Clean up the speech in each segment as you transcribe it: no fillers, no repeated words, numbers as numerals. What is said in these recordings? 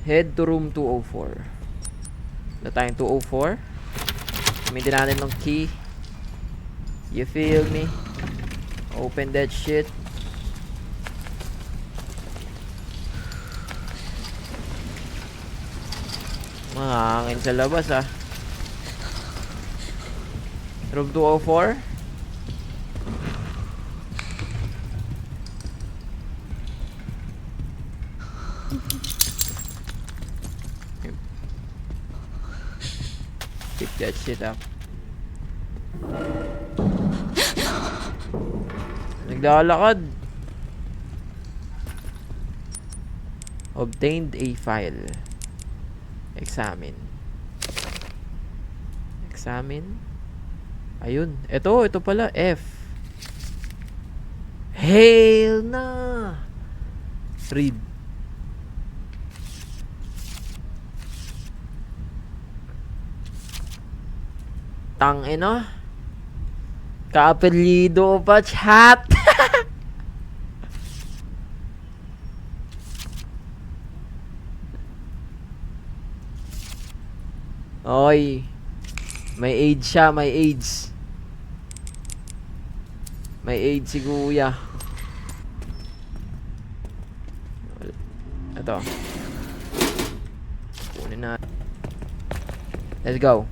Head to room 204. Na tayong 204. Gamitin natin ng key. You feel me? Open that shit. Mahangin sa labas ah. Room 204. Pick that shit up. Naglalakad. Obtained a file. Examine. Examine. Ayun. Ito pala. F. Hail na. Read. Tangina. Kaapelido pa chat. Oy. May AIDS siya, may AIDS. May AIDS si kuya. Ito. Kunin na. Let's go.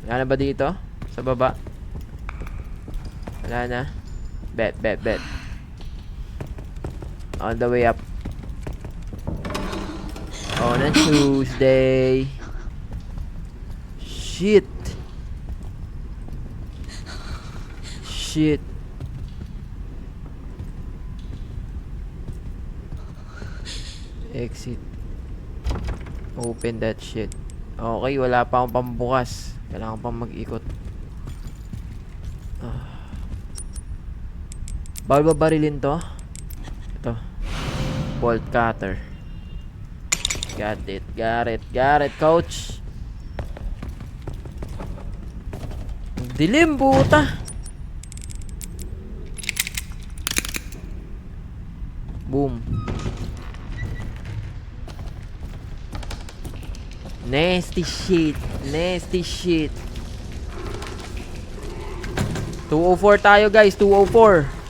Wala na ba dito? Sa baba? Wala na. Bet. On the way up. On a Tuesday. Shit. Exit. Open that shit. Okay, wala pa akong pambukas. Kailangan pang mag-ikot. Bawal ba barilin to? Ito. Bolt cutter. Got it, coach. Dilim, buta. Boom. Nasty shit. 204 tayo guys, 204.